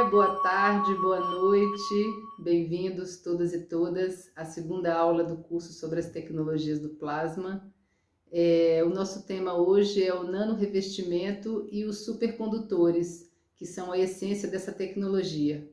dia, boa tarde, boa noite. Bem-vindos todas e todas à segunda aula do curso sobre as tecnologias do plasma. O nosso tema hoje é o nanorevestimento e os supercondutores, que são a essência dessa tecnologia.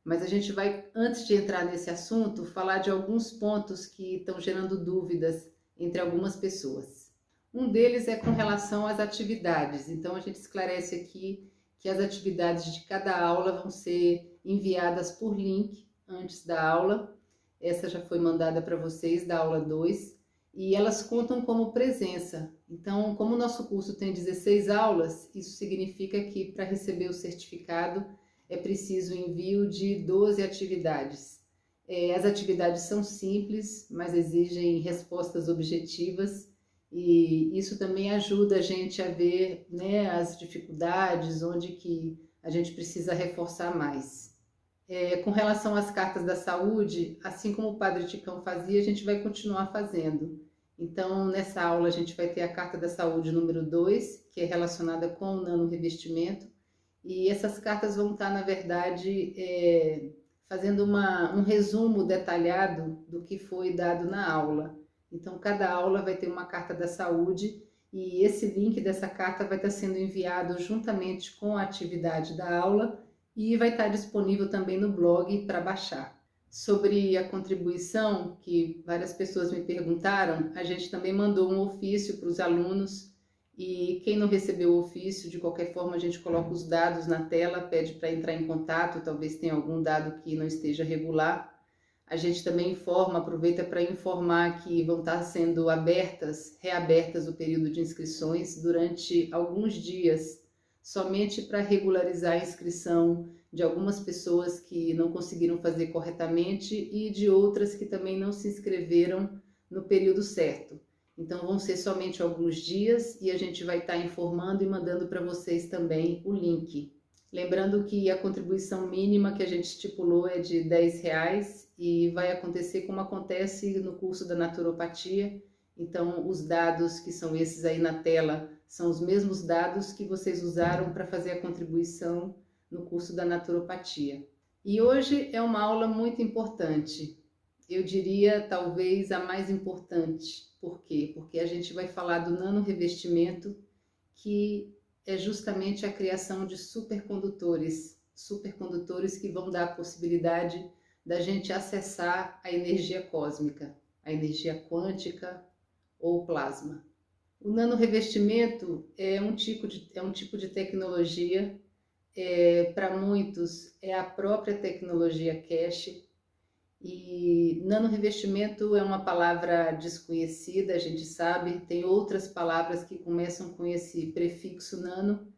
Mas a gente vai, antes de entrar nesse assunto, falar de alguns pontos que estão gerando dúvidas entre algumas pessoas. Um deles é com relação às atividades. Então a gente esclarece aqui que as atividades de cada aula vão ser enviadas por link antes da aula. Essa já foi mandada para vocês da aula 2 e elas contam como presença. Então, como o nosso curso tem 16 aulas, isso significa que para receber o certificado é preciso o envio de 12 atividades. As atividades são simples, mas exigem respostas objetivas. E isso também ajuda a gente a ver, né, as dificuldades, onde que a gente precisa reforçar mais. Com relação às cartas da saúde, assim como o Padre Ticão fazia, a gente vai continuar fazendo. Então, nessa aula, a gente vai ter a carta da saúde número 2, que é relacionada com o nanorevestimento, e essas cartas vão estar, na verdade, fazendo um resumo detalhado do que foi dado na aula. Então, cada aula vai ter uma carta da saúde e esse link dessa carta vai estar sendo enviado juntamente com a atividade da aula e vai estar disponível também no blog para baixar. Sobre a contribuição, que várias pessoas me perguntaram, a gente também mandou um ofício para os alunos e quem não recebeu o ofício, de qualquer forma a gente coloca os dados na tela, pede para entrar em contato, talvez tenha algum dado que não esteja regular. A gente também informa, aproveita para informar que vão estar sendo reabertas o período de inscrições durante alguns dias, somente para regularizar a inscrição de algumas pessoas que não conseguiram fazer corretamente e de outras que também não se inscreveram no período certo. Então vão ser somente alguns dias e a gente vai estar informando e mandando para vocês também o link. Lembrando que a contribuição mínima que a gente estipulou é de R$10 e vai acontecer como acontece no curso da naturopatia. Então, os dados que são esses aí na tela são os mesmos dados que vocês usaram para fazer a contribuição no curso da naturopatia. E hoje é uma aula muito importante. Eu diria talvez a mais importante. Por quê? Porque a gente vai falar do nanorevestimento, que é justamente a criação de supercondutores que vão dar a possibilidade da gente acessar a energia cósmica, a energia quântica ou plasma. O nanorevestimento é um tipo de tecnologia, para muitos é a própria tecnologia cache, e nanorevestimento é uma palavra desconhecida, a gente sabe, tem outras palavras que começam com esse prefixo nano,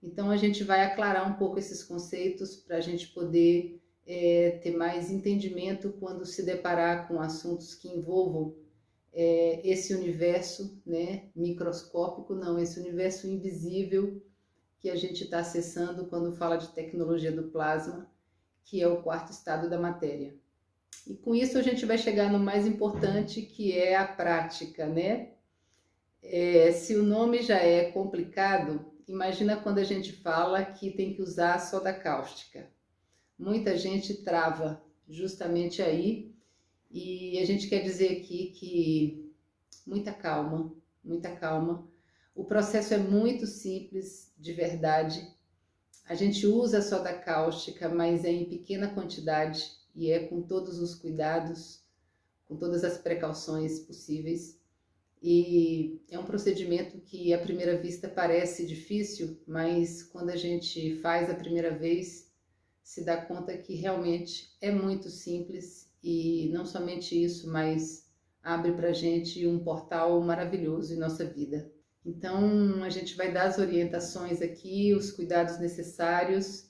então a gente vai aclarar um pouco esses conceitos para a gente poder ter mais entendimento quando se deparar com assuntos que envolvam esse universo, né, microscópico, não, esse universo invisível que a gente está acessando quando fala de tecnologia do plasma, que é o quarto estado da matéria. E com isso a gente vai chegar no mais importante, que é a prática, né? Se o nome já é complicado, imagina quando a gente fala que tem que usar soda cáustica. Muita gente trava justamente aí, e a gente quer dizer aqui que muita calma, muita calma. O processo é muito simples, de verdade. A gente usa a soda cáustica, mas é em pequena quantidade e é com todos os cuidados, com todas as precauções possíveis. E é um procedimento que à primeira vista parece difícil, mas quando a gente faz a primeira vez, se dá conta que realmente é muito simples e não somente isso, mas abre para a gente um portal maravilhoso em nossa vida. Então a gente vai dar as orientações aqui, os cuidados necessários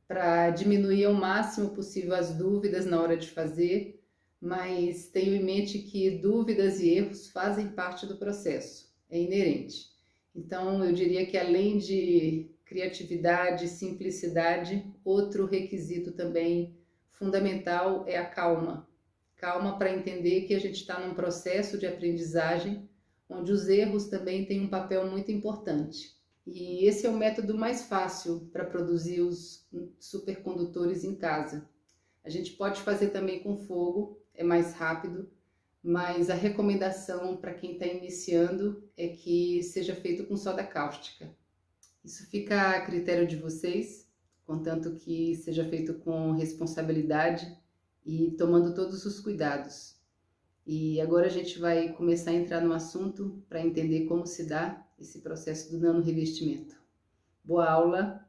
para diminuir ao máximo possível as dúvidas na hora de fazer, mas tenho em mente que dúvidas e erros fazem parte do processo, é inerente. Então eu diria que além de criatividade, simplicidade, outro requisito também fundamental é a calma. Calma para entender que a gente está num processo de aprendizagem, onde os erros também têm um papel muito importante. E esse é o método mais fácil para produzir os supercondutores em casa. A gente pode fazer também com fogo, é mais rápido, mas a recomendação para quem está iniciando é que seja feito com soda cáustica. Isso fica a critério de vocês, contanto que seja feito com responsabilidade e tomando todos os cuidados. E agora a gente vai começar a entrar no assunto para entender como se dá esse processo do nanorevestimento. Boa aula!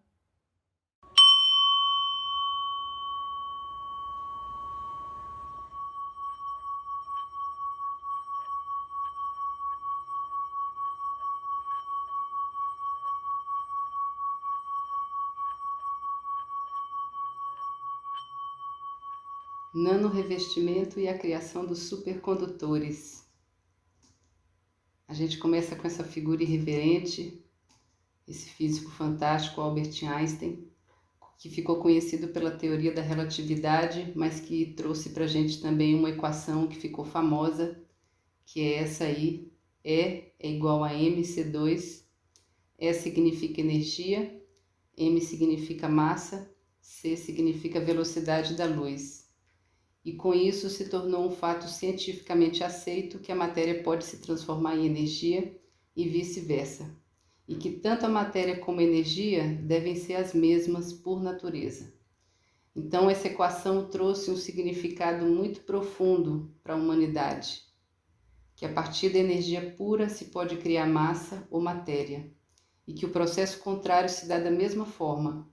Nanorevestimento e a criação dos supercondutores. A gente começa com essa figura irreverente, esse físico fantástico Albert Einstein, que ficou conhecido pela teoria da relatividade, mas que trouxe para a gente também uma equação que ficou famosa, que é essa aí, E é igual a mc2, E significa energia, m significa massa, c significa velocidade da luz. E com isso se tornou um fato cientificamente aceito que a matéria pode se transformar em energia e vice-versa, e que tanto a matéria como a energia devem ser as mesmas por natureza. Então essa equação trouxe um significado muito profundo para a humanidade, que a partir da energia pura se pode criar massa ou matéria, e que o processo contrário se dá da mesma forma.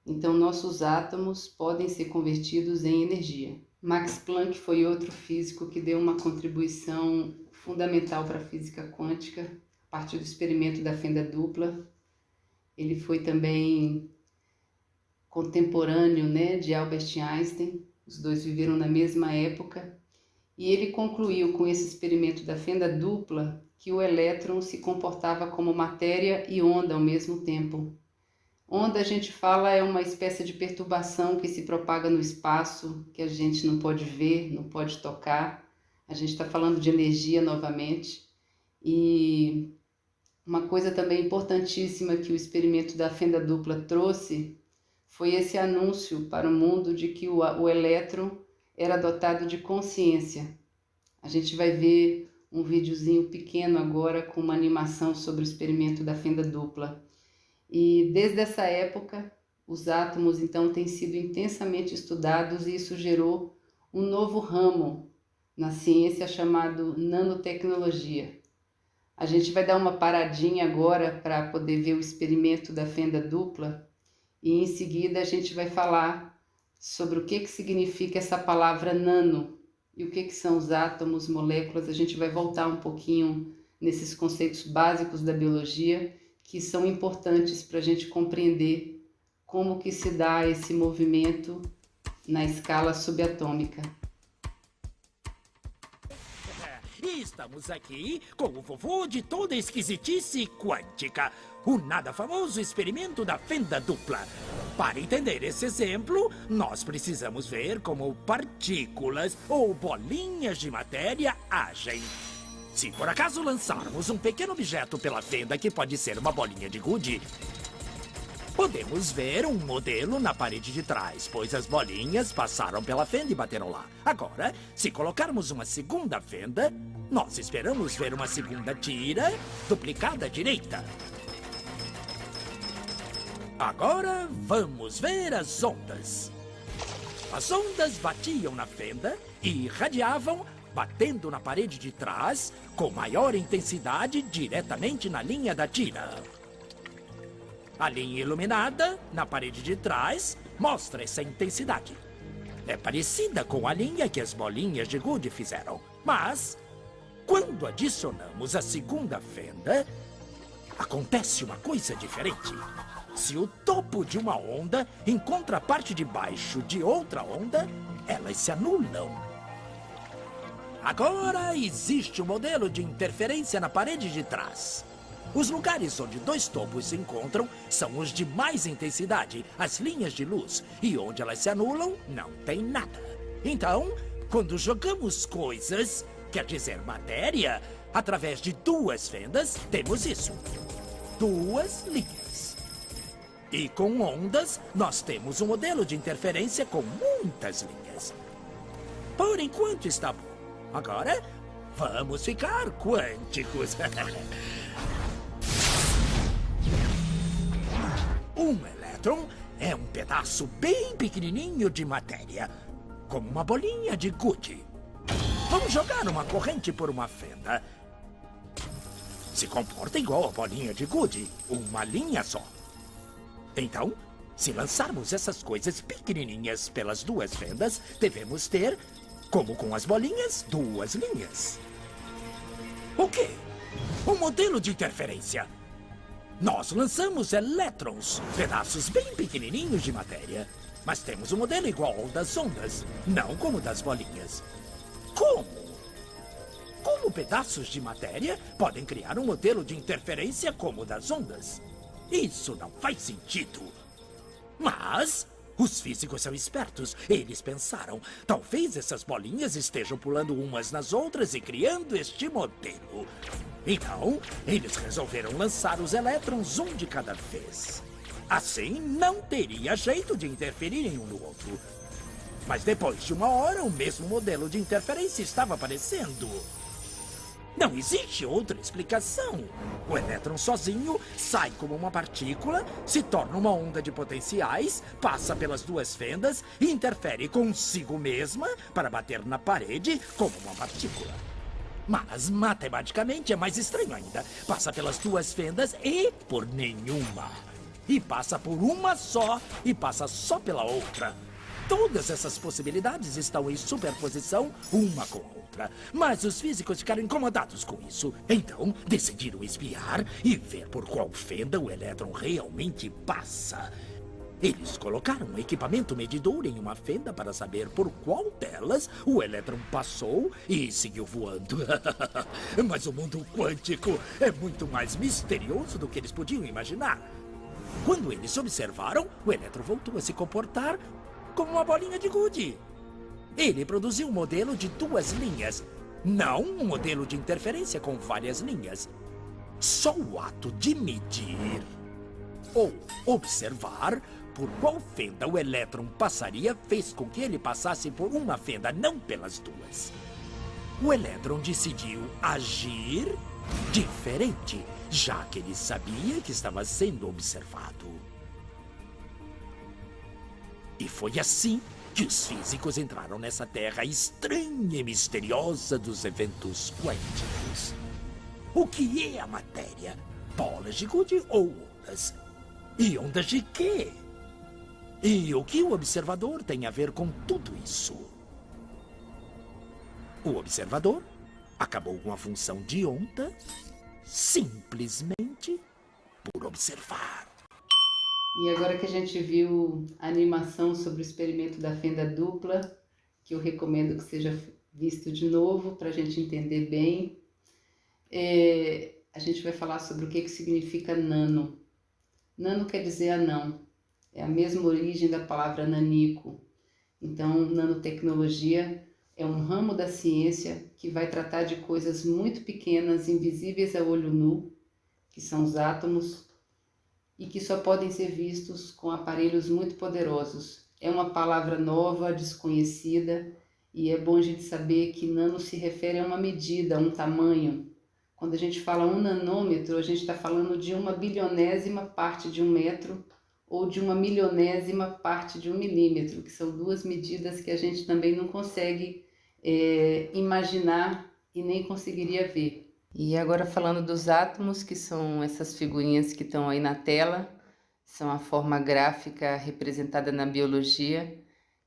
Então nossos átomos podem ser convertidos em energia. Max Planck foi outro físico que deu uma contribuição fundamental para a física quântica, a partir do experimento da fenda dupla. Ele foi também contemporâneo, de Albert Einstein, os dois viveram na mesma época, e ele concluiu com esse experimento da fenda dupla que o elétron se comportava como matéria e onda ao mesmo tempo. Onda, a gente fala, é uma espécie de perturbação que se propaga no espaço, que a gente não pode ver, não pode tocar. A gente está falando de energia novamente. E uma coisa também importantíssima que o experimento da fenda dupla trouxe foi esse anúncio para o mundo de que o elétron era dotado de consciência. A gente vai ver um videozinho pequeno agora com uma animação sobre o experimento da fenda dupla. E desde essa época, os átomos então têm sido intensamente estudados e isso gerou um novo ramo na ciência chamado nanotecnologia. A gente vai dar uma paradinha agora para poder ver o experimento da fenda dupla e em seguida a gente vai falar sobre o que significa essa palavra nano e o que são os átomos, moléculas. A gente vai voltar um pouquinho nesses conceitos básicos da biologia que são importantes para a gente compreender como que se dá esse movimento na escala subatômica. Estamos aqui com o vovô de toda esquisitice quântica, o nada famoso experimento da fenda dupla. Para entender esse exemplo, nós precisamos ver como partículas ou bolinhas de matéria agem. Se por acaso lançarmos um pequeno objeto pela fenda, que pode ser uma bolinha de gude, podemos ver um modelo na parede de trás, pois as bolinhas passaram pela fenda e bateram lá. Agora, se colocarmos uma segunda fenda, nós esperamos ver uma segunda tira duplicada à direita. Agora, vamos ver as ondas. As ondas batiam na fenda e irradiavam, batendo na parede de trás, com maior intensidade diretamente na linha da tira. A linha iluminada, na parede de trás, mostra essa intensidade. É parecida com a linha que as bolinhas de gude fizeram, mas, quando adicionamos a segunda fenda, acontece uma coisa diferente. Se o topo de uma onda encontra a parte de baixo de outra onda, elas se anulam. Agora existe um modelo de interferência na parede de trás. Os lugares onde dois topos se encontram são os de mais intensidade, as linhas de luz, e onde elas se anulam, não tem nada. Então, quando jogamos coisas, quer dizer matéria, através de duas fendas, temos isso. duas linhas. E com ondas, nós temos um modelo de interferência com muitas linhas. Por enquanto está bom. Agora, vamos ficar quânticos. Um elétron é um pedaço bem pequenininho de matéria, como uma bolinha de gude. Vamos jogar uma corrente por uma fenda. Se comporta igual a bolinha de gude, uma linha só. Então, se lançarmos essas coisas pequenininhas pelas duas fendas, devemos ter, como com as bolinhas, duas linhas. O quê? Um modelo de interferência. Nós lançamos elétrons, pedaços bem pequenininhos de matéria. Mas temos um modelo igual ao das ondas, não como das bolinhas. Como? Como pedaços de matéria podem criar um modelo de interferência como o das ondas? Isso não faz sentido. Mas os físicos são espertos. Eles pensaram, talvez essas bolinhas estejam pulando umas nas outras e criando este modelo. Então, eles resolveram lançar os elétrons um de cada vez. Assim, não teria jeito de interferirem um no outro. Mas depois de uma hora, o mesmo modelo de interferência estava aparecendo. Não existe outra explicação. O elétron sozinho sai como uma partícula, se torna uma onda de potenciais, passa pelas duas fendas e interfere consigo mesma para bater na parede como uma partícula. Mas, matematicamente, é mais estranho ainda. Passa pelas duas fendas e por nenhuma. E passa por uma só e passa só pela outra. Todas essas possibilidades estão em superposição uma com a outra. Mas os físicos ficaram incomodados com isso. Então, decidiram espiar e ver por qual fenda o elétron realmente passa. Eles colocaram um equipamento medidor em uma fenda para saber por qual delas o elétron passou e seguiu voando. Mas o mundo quântico é muito mais misterioso do que eles podiam imaginar. Quando eles observaram, o elétron voltou a se comportar como uma bolinha de gude. Ele produziu um modelo de duas linhas, não um modelo de interferência com várias linhas. Só o ato de medir ou observar por qual fenda o elétron passaria fez com que ele passasse por uma fenda, não pelas duas. O elétron decidiu agir diferente, já que ele sabia que estava sendo observado. E foi assim que os físicos entraram nessa terra estranha e misteriosa dos eventos quânticos. O que é a matéria? Bolas de gude ou ondas? E ondas de quê? E o que o observador tem a ver com tudo isso? O observador acabou com a função de onda simplesmente por observar. E agora que a gente viu a animação sobre o experimento da fenda dupla, que eu recomendo que seja visto de novo para a gente entender bem, a gente vai falar sobre o que significa nano. Nano quer dizer anão, é a mesma origem da palavra nanico. Então, nanotecnologia é um ramo da ciência que vai tratar de coisas muito pequenas, invisíveis a olho nu, que são os átomos, e que só podem ser vistos com aparelhos muito poderosos. É uma palavra nova, desconhecida, e é bom a gente saber que nano se refere a uma medida, a um tamanho. Quando a gente fala 1 nanômetro, a gente está falando de 1/bilionésima parte de 1 metro ou de 1/milionésima parte de 1 milímetro, que são duas medidas que a gente também não consegue imaginar e nem conseguiria ver. E agora falando dos átomos, que são essas figurinhas que estão aí na tela, são a forma gráfica representada na biologia.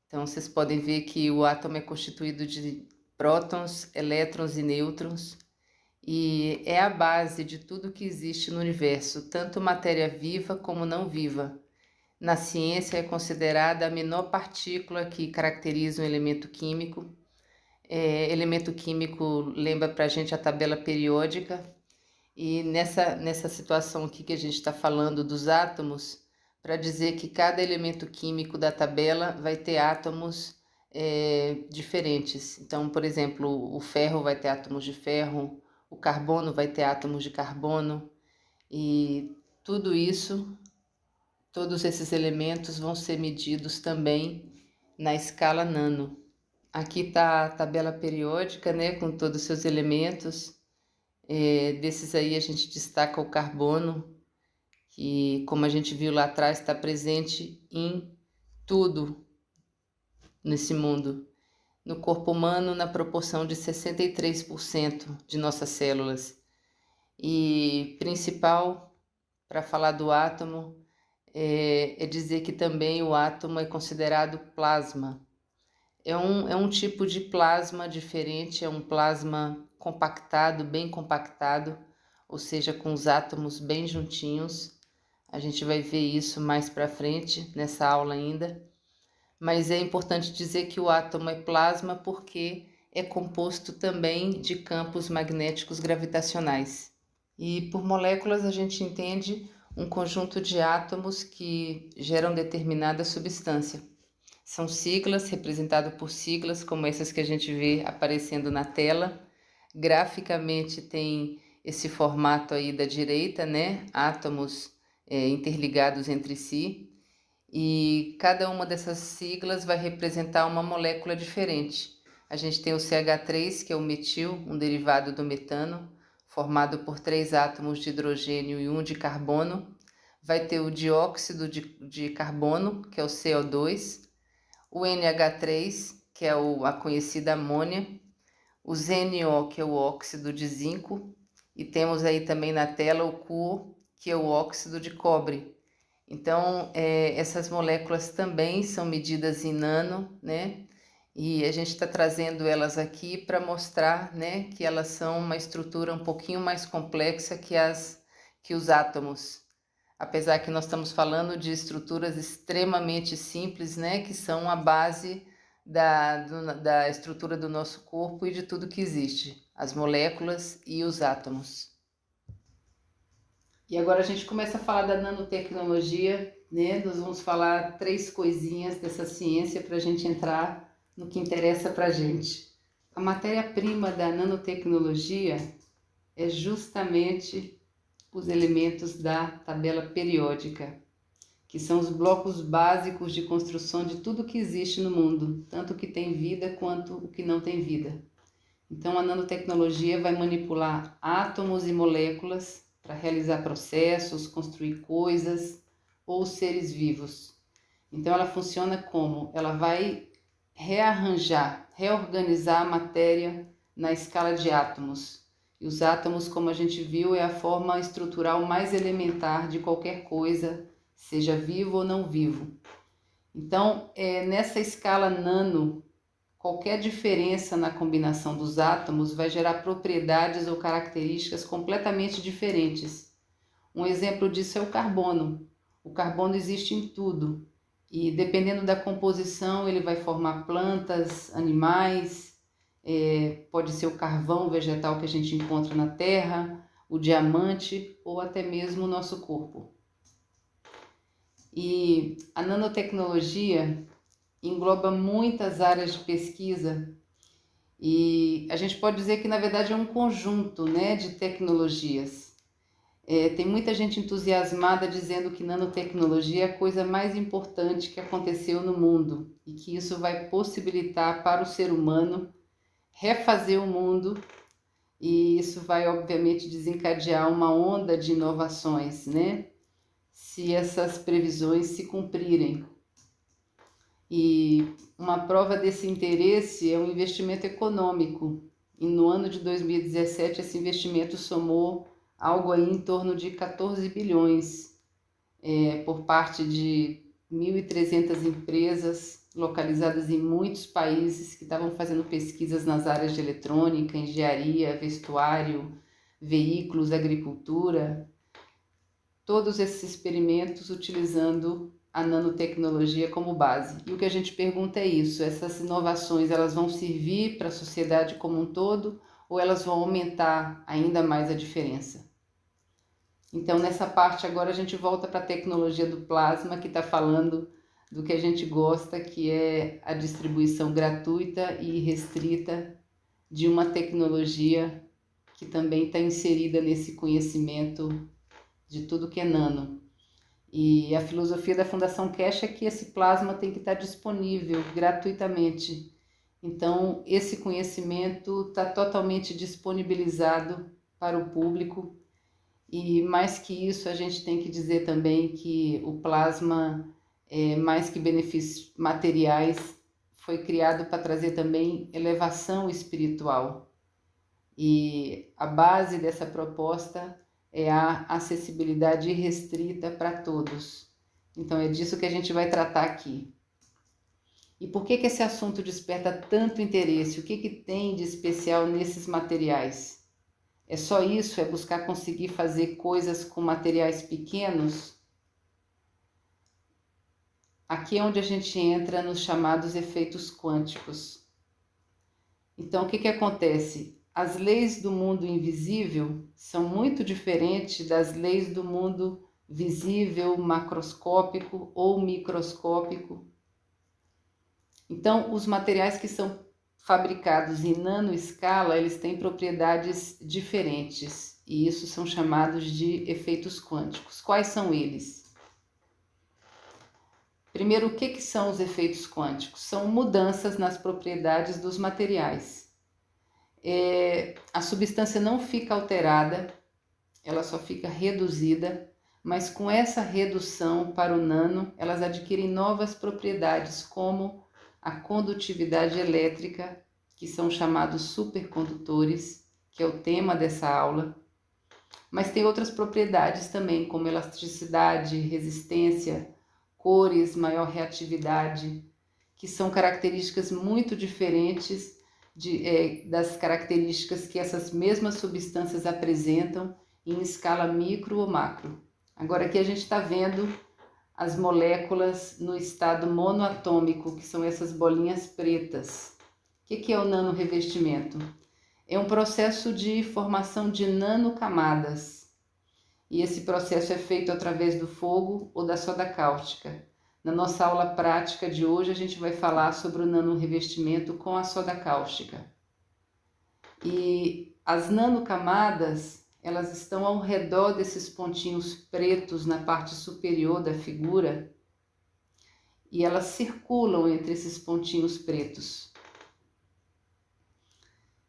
Então vocês podem ver que o átomo é constituído de prótons, elétrons e nêutrons, e é a base de tudo que existe no universo, tanto matéria viva como não viva. Na ciência é considerada a menor partícula que caracteriza um elemento químico. Elemento químico lembra para a gente a tabela periódica, e nessa situação aqui que a gente está falando dos átomos, para dizer que cada elemento químico da tabela vai ter átomos diferentes. Então, por exemplo, o ferro vai ter átomos de ferro, o carbono vai ter átomos de carbono, e tudo isso, todos esses elementos vão ser medidos também na escala nano. Aqui está a tabela periódica, né, com todos os seus elementos. Desses aí a gente destaca o carbono, que, como a gente viu lá atrás, está presente em tudo nesse mundo. No corpo humano, na proporção de 63% de nossas células. E principal, para falar do átomo, é dizer que também o átomo é considerado plasma. É um tipo de plasma diferente, é um plasma compactado, bem compactado, ou seja, com os átomos bem juntinhos. A gente vai ver isso mais para frente, nessa aula ainda. Mas é importante dizer que o átomo é plasma porque é composto também de campos magnéticos gravitacionais. E por moléculas a gente entende um conjunto de átomos que geram determinada substância. São siglas, representadas por siglas como essas que a gente vê aparecendo na tela. Graficamente tem esse formato aí da direita, né? Átomos interligados entre si. E cada uma dessas siglas vai representar uma molécula diferente. A gente tem o CH3, que é o metil, um derivado do metano, formado por 3 átomos de hidrogênio e 1 de carbono. Vai ter o dióxido de carbono, que é o CO2, o NH3, que é a conhecida amônia, o ZNO, que é o óxido de zinco, e temos aí também na tela o CuO, que é o óxido de cobre. Então, essas moléculas também são medidas em nano, né? E a gente está trazendo elas aqui para mostrar, né, que elas são uma estrutura um pouquinho mais complexa que os átomos. Apesar que nós estamos falando de estruturas extremamente simples, né, que são a base da estrutura do nosso corpo e de tudo que existe, as moléculas e os átomos. E agora a gente começa a falar da nanotecnologia, né? Nós vamos falar 3 coisinhas dessa ciência para a gente entrar no que interessa para a gente. A matéria-prima da nanotecnologia é justamente os elementos da tabela periódica, que são os blocos básicos de construção de tudo que existe no mundo, tanto o que tem vida quanto o que não tem vida. Então a nanotecnologia vai manipular átomos e moléculas para realizar processos, construir coisas ou seres vivos. Então ela funciona como? Ela vai reorganizar a matéria na escala de átomos. E os átomos, como a gente viu, é a forma estrutural mais elementar de qualquer coisa, seja vivo ou não vivo. Então, nessa escala nano, qualquer diferença na combinação dos átomos vai gerar propriedades ou características completamente diferentes. Um exemplo disso é o carbono. O carbono existe em tudo e, dependendo da composição, ele vai formar plantas, animais, pode ser o carvão vegetal que a gente encontra na terra, o diamante ou até mesmo o nosso corpo. E a nanotecnologia engloba muitas áreas de pesquisa e a gente pode dizer que na verdade é um conjunto, né, de tecnologias. Tem muita gente entusiasmada dizendo que nanotecnologia é a coisa mais importante que aconteceu no mundo e que isso vai possibilitar para o ser humano refazer o mundo e isso vai obviamente desencadear uma onda de inovações, né, se essas previsões se cumprirem. E uma prova desse interesse é um investimento econômico. E no ano de 2017, esse investimento somou algo aí em torno de 14 bilhões por parte de 1.300 empresas localizadas em muitos países que estavam fazendo pesquisas nas áreas de eletrônica, engenharia, vestuário, veículos, agricultura. Todos esses experimentos utilizando a nanotecnologia como base. E o que a gente pergunta é isso, essas inovações elas vão servir para a sociedade como um todo ou elas vão aumentar ainda mais a diferença? Então nessa parte agora a gente volta para a tecnologia do plasma, que está falando do que a gente gosta, que é a distribuição gratuita e restrita de uma tecnologia que também está inserida nesse conhecimento de tudo que é nano. E a filosofia da Fundação Keshe é que esse plasma tem que estar disponível gratuitamente. Então, esse conhecimento está totalmente disponibilizado para o público. E mais que isso, a gente tem que dizer também que o plasma, mais que benefícios materiais, foi criado para trazer também elevação espiritual. E a base dessa proposta é a acessibilidade irrestrita para todos. Então é disso que a gente vai tratar aqui. E por que esse assunto desperta tanto interesse? O que tem de especial nesses materiais? É só isso? É buscar conseguir fazer coisas com materiais pequenos? Aqui é onde a gente entra nos chamados efeitos quânticos. Então, o que acontece? As leis do mundo invisível são muito diferentes das leis do mundo visível, macroscópico ou microscópico. Então, os materiais que são fabricados em nanoescala, eles têm propriedades diferentes, e isso são chamados de efeitos quânticos. Quais são eles? Primeiro, o que são os efeitos quânticos? São mudanças nas propriedades dos materiais. A substância não fica alterada, ela só fica reduzida, mas com essa redução para o nano, elas adquirem novas propriedades, como a condutividade elétrica, que são chamados supercondutores, que é o tema dessa aula. Mas tem outras propriedades também, como elasticidade, resistência, cores, maior reatividade, que são características muito diferentes das características que essas mesmas substâncias apresentam em escala micro ou macro. Agora aqui a gente está vendo as moléculas no estado monoatômico, que são essas bolinhas pretas. O que é o nanorevestimento? É um processo de formação de nanocamadas. E esse processo é feito através do fogo ou da soda cáustica. Na nossa aula prática de hoje, a gente vai falar sobre o nanorevestimento com a soda cáustica. E as nanocamadas, elas estão ao redor desses pontinhos pretos na parte superior da figura e elas circulam entre esses pontinhos pretos.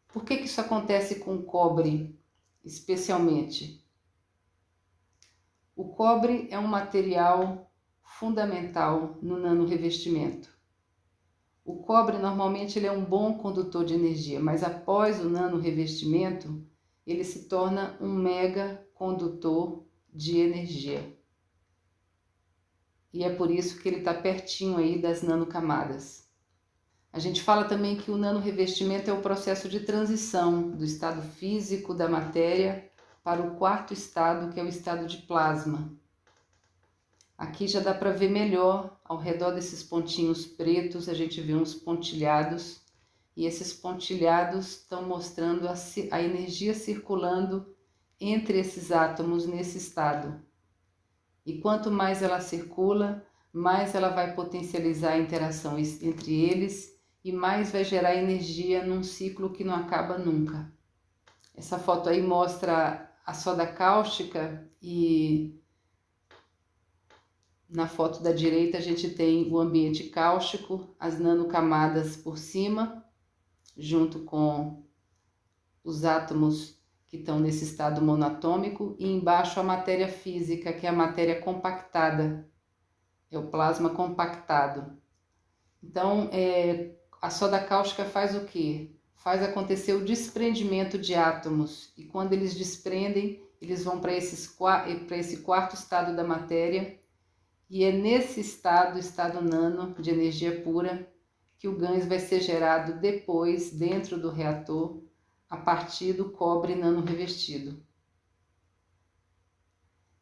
Por que isso acontece com o cobre, especialmente? O cobre é um material fundamental no nanorevestimento. O cobre normalmente ele é um bom condutor de energia, mas após o nanorevestimento, ele se torna um mega condutor de energia. E é por isso que ele está pertinho aí das nanocamadas. A gente fala também que o nanorevestimento é o processo de transição do estado físico da matéria para o quarto estado, que é o estado de plasma. Aqui já dá para ver melhor, ao redor desses pontinhos pretos, a gente vê uns pontilhados, e esses pontilhados estão mostrando a energia circulando entre esses átomos nesse estado. E quanto mais ela circula, mais ela vai potencializar a interação entre eles e mais vai gerar energia num ciclo que não acaba nunca. Essa foto aí mostra a soda cáustica e na foto da direita a gente tem o ambiente cáustico, as nanocamadas por cima, junto com os átomos que estão nesse estado monatômico, e embaixo a matéria física, que é a matéria compactada, é o plasma compactado. Então, a soda cáustica faz o quê? Faz acontecer o desprendimento de átomos, e quando eles desprendem, eles vão para esse quarto estado da matéria, e é nesse estado nano de energia pura, que o gás vai ser gerado depois dentro do reator a partir do cobre nanorevestido.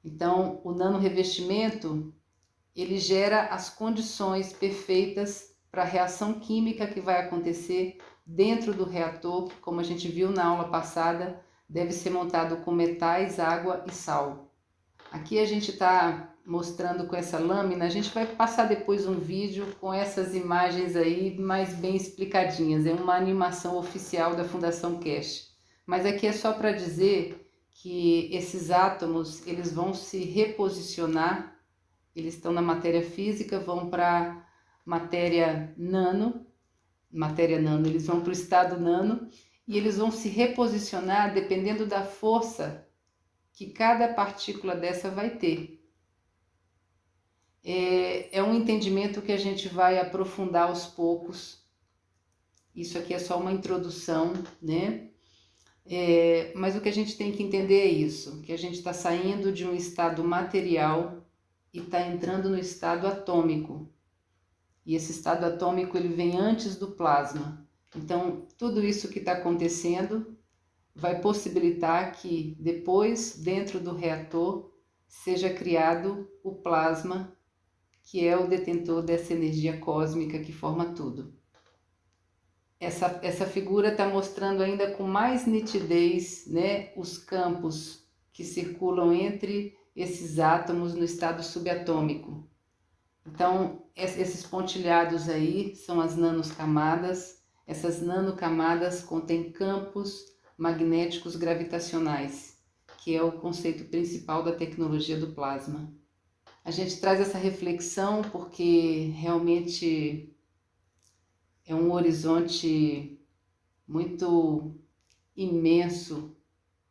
Então, o nanorevestimento, ele gera as condições perfeitas para a reação química que vai acontecer dentro do reator, que, como a gente viu na aula passada, deve ser montado com metais, água e sal. Aqui a gente está mostrando com essa lâmina, a gente vai passar depois um vídeo com essas imagens aí mais bem explicadinhas, é uma animação oficial da Fundação Keshe. Mas aqui é só para dizer que esses átomos eles vão se reposicionar, eles estão na matéria física, vão para matéria nano, eles vão para o estado nano e eles vão se reposicionar dependendo da força que cada partícula dessa vai ter. É um entendimento que a gente vai aprofundar aos poucos. Isso aqui é só uma introdução, né? Mas o que a gente tem que entender é isso, que a gente está saindo de um estado material e está entrando no estado atômico. E esse estado atômico ele vem antes do plasma. Então, tudo isso que está acontecendo vai possibilitar que depois, dentro do reator, seja criado o plasma, que é o detentor dessa energia cósmica que forma tudo. Essa figura está mostrando ainda com mais nitidez, né, os campos que circulam entre esses átomos no estado subatômico. Então, esses pontilhados aí são as nanocamadas. Essas nanocamadas contêm campos magnéticos gravitacionais, que é o conceito principal da tecnologia do plasma. A gente traz essa reflexão porque realmente é um horizonte muito imenso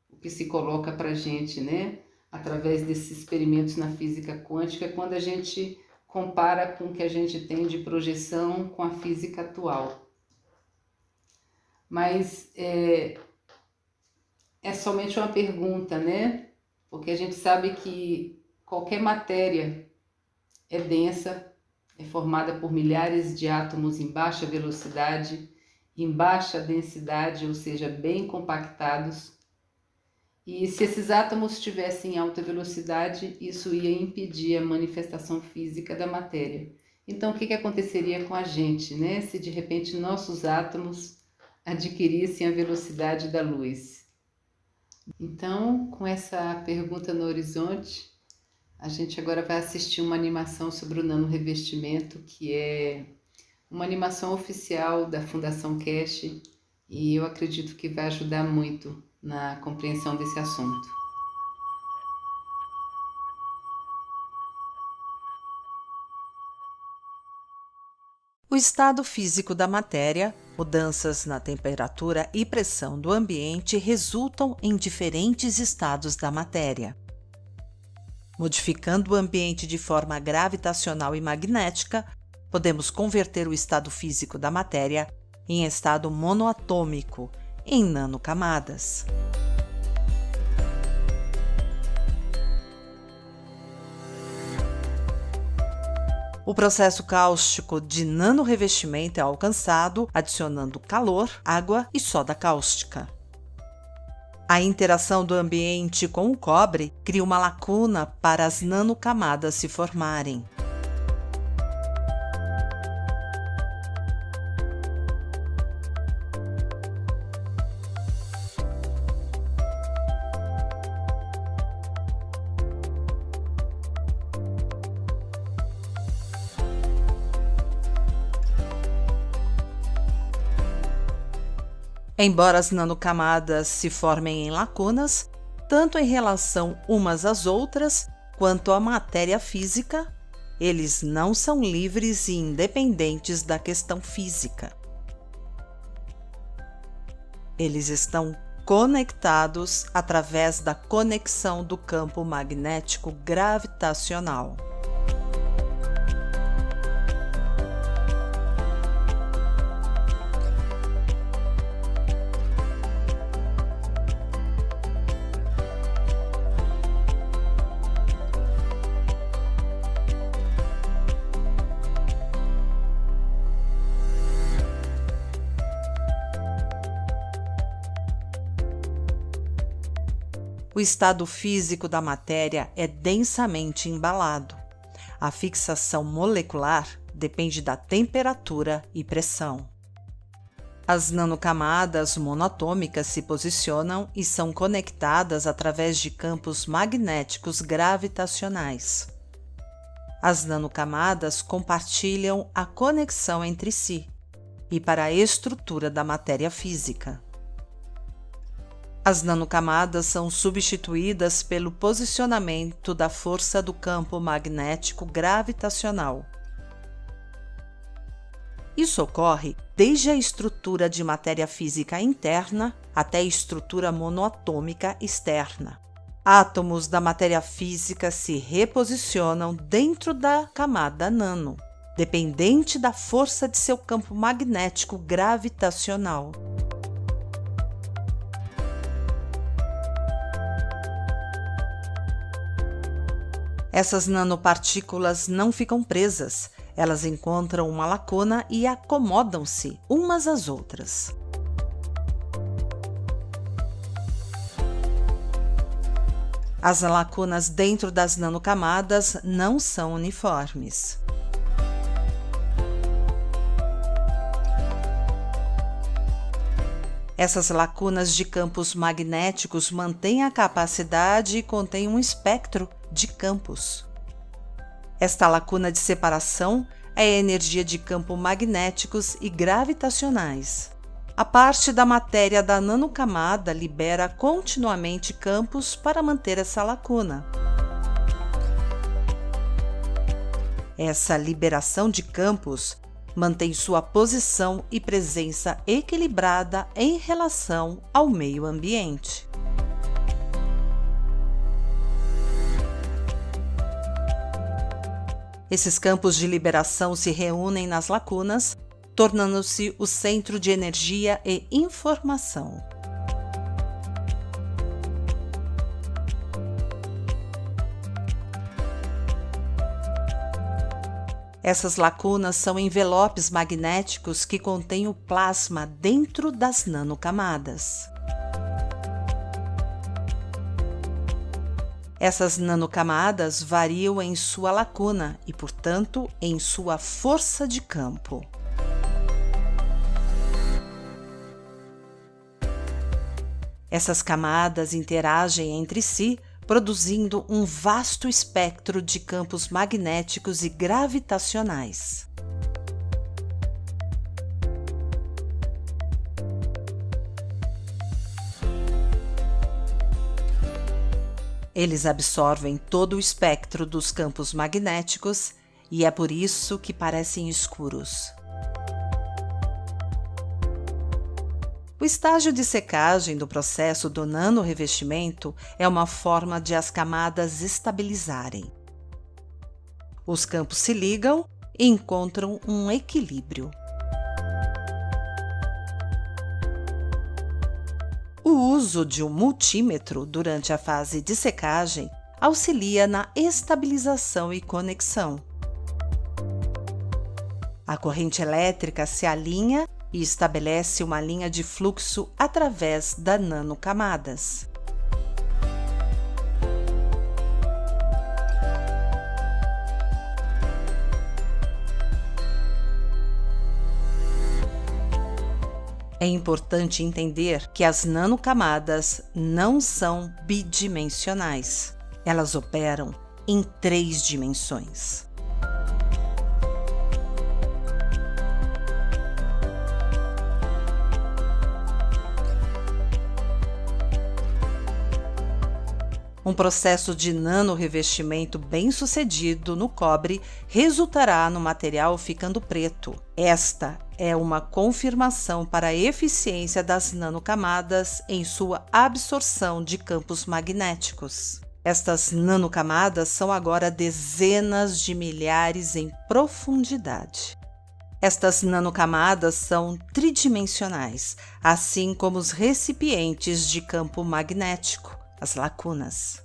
o que se coloca para a gente, né? Através desses experimentos na física quântica, quando a gente compara com o que a gente tem de projeção com a física atual. Mas é somente uma pergunta, né? Porque a gente sabe que qualquer matéria é densa, é formada por milhares de átomos em baixa velocidade, em baixa densidade, ou seja, bem compactados. E se esses átomos estivessem em alta velocidade, isso ia impedir a manifestação física da matéria. Então, o que aconteceria com a gente, né? Se de repente nossos átomos adquirissem a velocidade da luz? Então, com essa pergunta no horizonte, a gente agora vai assistir uma animação sobre o nanorevestimento, que é uma animação oficial da Fundação Keshe, e eu acredito que vai ajudar muito na compreensão desse assunto. O estado físico da matéria, mudanças na temperatura e pressão do ambiente resultam em diferentes estados da matéria. Modificando o ambiente de forma gravitacional e magnética, podemos converter o estado físico da matéria em estado monoatômico, em nanocamadas. O processo cáustico de nanorrevestimento é alcançado adicionando calor, água e soda cáustica. A interação do ambiente com o cobre cria uma lacuna para as nanocamadas se formarem. Embora as nanocamadas se formem em lacunas, tanto em relação umas às outras, quanto à matéria física, eles não são livres e independentes da questão física. Eles estão conectados através da conexão do campo magnético gravitacional. O estado físico da matéria é densamente embalado. A fixação molecular depende da temperatura e pressão. As nanocamadas monoatômicas se posicionam e são conectadas através de campos magnéticos gravitacionais. As nanocamadas compartilham a conexão entre si e para a estrutura da matéria física. As nanocamadas são substituídas pelo posicionamento da força do campo magnético gravitacional. Isso ocorre desde a estrutura de matéria física interna até a estrutura monoatômica externa. Átomos da matéria física se reposicionam dentro da camada nano, dependente da força de seu campo magnético gravitacional. Essas nanopartículas não ficam presas, elas encontram uma lacuna e acomodam-se umas às outras. As lacunas dentro das nanocamadas não são uniformes. Essas lacunas de campos magnéticos mantêm a capacidade e contêm um espectro de campos. Esta lacuna de separação é a energia de campos magnéticos e gravitacionais. A parte da matéria da nanocamada libera continuamente campos para manter essa lacuna. Essa liberação de campos mantém sua posição e presença equilibrada em relação ao meio ambiente. Esses campos de liberação se reúnem nas lacunas, tornando-se o centro de energia e informação. Essas lacunas são envelopes magnéticos que contêm o plasma dentro das nanocamadas. Essas nanocamadas variam em sua lacuna e, portanto, em sua força de campo. Essas camadas interagem entre si, produzindo um vasto espectro de campos magnéticos e gravitacionais. Eles absorvem todo o espectro dos campos magnéticos e é por isso que parecem escuros. O estágio de secagem do processo do nanorrevestimento é uma forma de as camadas estabilizarem. Os campos se ligam e encontram um equilíbrio. O uso de um multímetro durante a fase de secagem auxilia na estabilização e conexão. A corrente elétrica se alinha e estabelece uma linha de fluxo através das nanocamadas. É importante entender que as nanocamadas não são bidimensionais. Elas operam em 3 dimensões. Um processo de nanorrevestimento bem-sucedido no cobre resultará no material ficando preto. Esta é uma confirmação para a eficiência das nanocamadas em sua absorção de campos magnéticos. Estas nanocamadas são agora dezenas de milhares em profundidade. Estas nanocamadas são tridimensionais, assim como os recipientes de campo magnético, as lacunas.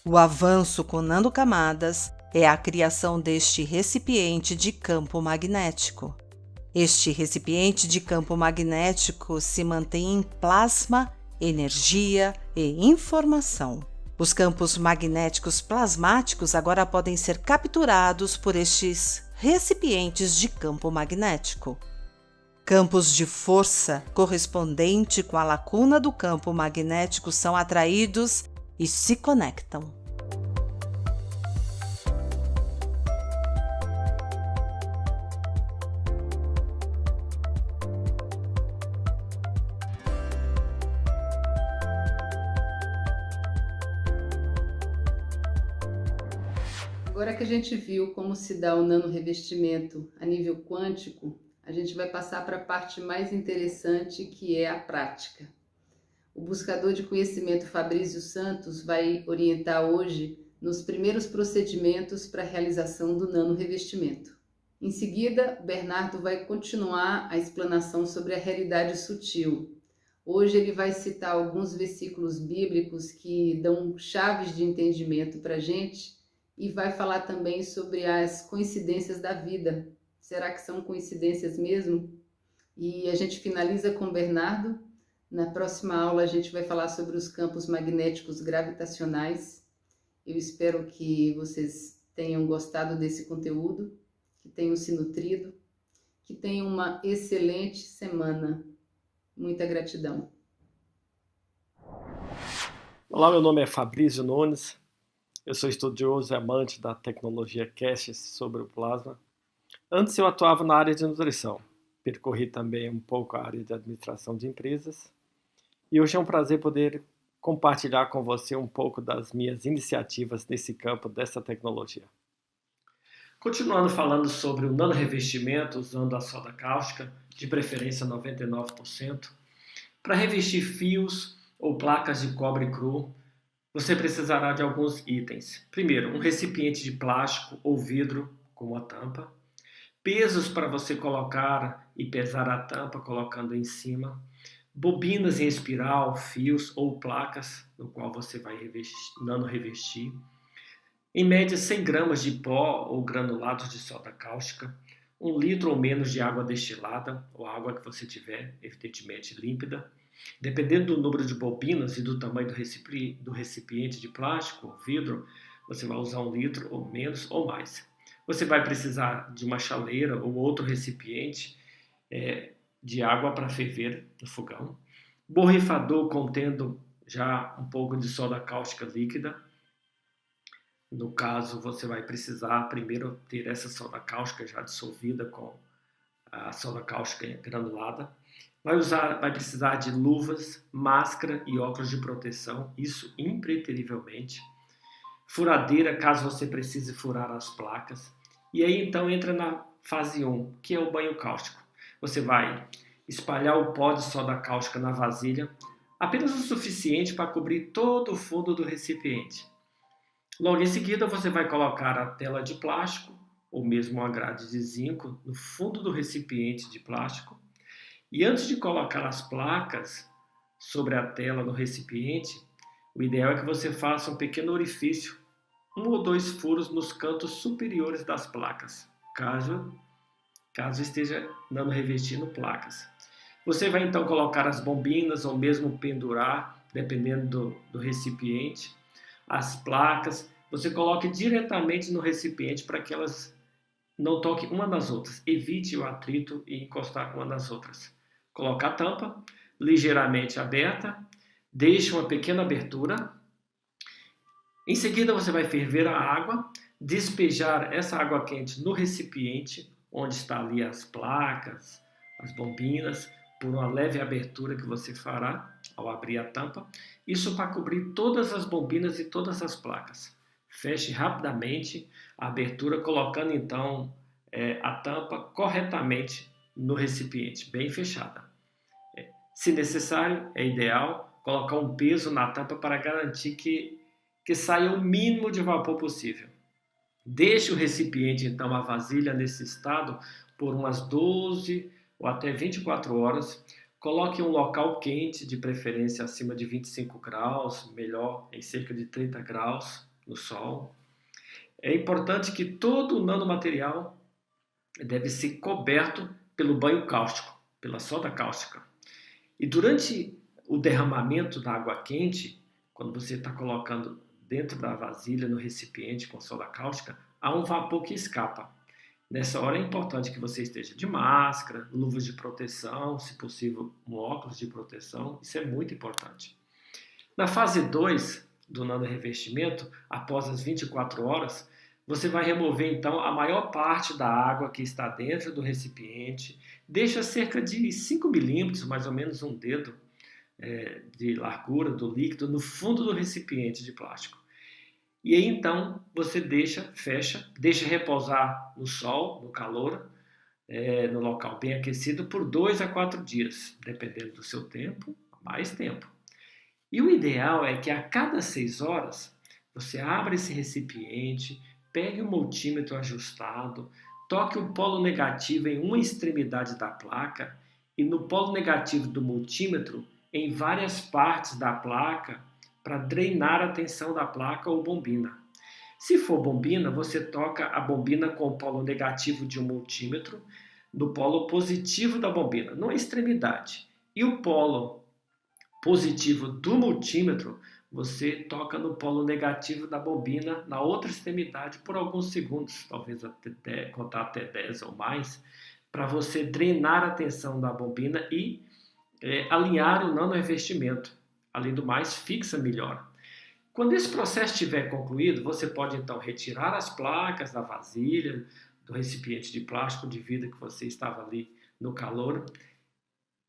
O avanço com nanocamadas é a criação deste recipiente de campo magnético. Este recipiente de campo magnético se mantém em plasma, energia e informação. Os campos magnéticos plasmáticos agora podem ser capturados por estes recipientes de campo magnético. Campos de força correspondente com a lacuna do campo magnético são atraídos e se conectam. Agora que a gente viu como se dá o nanorevestimento a nível quântico, a gente vai passar para a parte mais interessante, que é a prática. O buscador de conhecimento Fabrício Santos vai orientar hoje nos primeiros procedimentos para a realização do nanorevestimento. Em seguida, Bernardo vai continuar a explanação sobre a realidade sutil. Hoje ele vai citar alguns versículos bíblicos que dão chaves de entendimento para a gente e vai falar também sobre as coincidências da vida. Será que são coincidências mesmo? E a gente finaliza com Bernardo. Na próxima aula a gente vai falar sobre os campos magnéticos gravitacionais. Eu espero que vocês tenham gostado desse conteúdo, que tenham se nutrido, que tenham uma excelente semana. Muita gratidão. Olá, meu nome é Fabrício Nunes. Eu sou estudioso e amante da tecnologia CASHES sobre o plasma. Antes eu atuava na área de nutrição. Percorri também um pouco a área de administração de empresas. E hoje é um prazer poder compartilhar com você um pouco das minhas iniciativas nesse campo dessa tecnologia. Continuando falando sobre o nanorevestimento usando a soda cáustica, de preferência 99%, para revestir fios ou placas de cobre cru, você precisará de alguns itens. Primeiro, um recipiente de plástico ou vidro com a tampa, pesos para você colocar e pesar a tampa colocando em cima, bobinas em espiral, fios ou placas, no qual você vai nanorevestir, em média 100 gramas de pó ou granulados de soda cáustica, 1 litro ou menos de água destilada, ou água que você tiver, evidentemente límpida. Dependendo do número de bobinas e do tamanho do recipiente de plástico ou vidro, você vai usar 1 litro ou menos ou mais. Você vai precisar de uma chaleira ou outro recipiente de água para ferver no fogão. Borrifador contendo já um pouco de soda cáustica líquida. No caso, você vai precisar primeiro ter essa soda cáustica já dissolvida com a soda cáustica granulada. Vai precisar de luvas, máscara e óculos de proteção, isso impreterivelmente. Furadeira, caso você precise furar as placas. E aí então entra na fase 1, que é o banho cáustico. Você vai espalhar o pó de soda cáustica na vasilha, apenas o suficiente para cobrir todo o fundo do recipiente. Logo em seguida, você vai colocar a tela de plástico, ou mesmo uma grade de zinco, no fundo do recipiente de plástico. E antes de colocar as placas sobre a tela do recipiente, o ideal é que você faça um pequeno orifício, 1 ou 2 furos nos cantos superiores das placas, caso esteja nanorevestindo placas. Você vai então colocar as bombinas ou mesmo pendurar, dependendo do recipiente, as placas. Você coloque diretamente no recipiente para que elas não toquem uma nas outras. Evite o atrito e encostar uma nas outras. Coloque a tampa ligeiramente aberta, deixe uma pequena abertura. Em seguida você vai ferver a água, despejar essa água quente no recipiente, onde está ali as placas, as bombinas, por uma leve abertura que você fará ao abrir a tampa. Isso para cobrir todas as bombinas e todas as placas. Feche rapidamente a abertura, colocando então a tampa corretamente no recipiente, bem fechada. Se necessário, é ideal colocar um peso na tampa para garantir que saia o mínimo de vapor possível. Deixe o recipiente, então, a vasilha nesse estado por umas 12 ou até 24 horas. Coloque em um local quente, de preferência acima de 25 graus, melhor em cerca de 30 graus no sol. É importante que todo o nanomaterial deve ser coberto pelo banho cáustico, pela soda cáustica. E durante o derramamento da água quente, quando você está colocando dentro da vasilha, no recipiente com soda cáustica, há um vapor que escapa. Nessa hora é importante que você esteja de máscara, luvas de proteção, se possível um óculos de proteção, isso é muito importante. Na fase 2 do nanorevestimento, após as 24 horas, você vai remover então a maior parte da água que está dentro do recipiente, deixa cerca de 5 milímetros, mais ou menos um dedo de largura do líquido no fundo do recipiente de plástico. E aí então você deixa repousar no sol, no calor, no local bem aquecido por 2 a 4 dias, dependendo do seu tempo, mais tempo. E o ideal é que a cada 6 horas você abra esse recipiente, pegue o multímetro ajustado, toque o polo negativo em uma extremidade da placa e no polo negativo do multímetro em várias partes da placa para drenar a tensão da placa ou bombina. Se for bombina, você toca a bombina com o polo negativo de um multímetro no polo positivo da bombina, numa extremidade. E o polo positivo do multímetro, você toca no polo negativo da bobina na outra extremidade por alguns segundos, talvez contar até 10 ou mais, para você drenar a tensão da bobina e alinhar o nanorevestimento. Além do mais, fixa melhor. Quando esse processo estiver concluído, você pode então retirar as placas da vasilha, do recipiente de plástico de vidro que você estava ali no calor.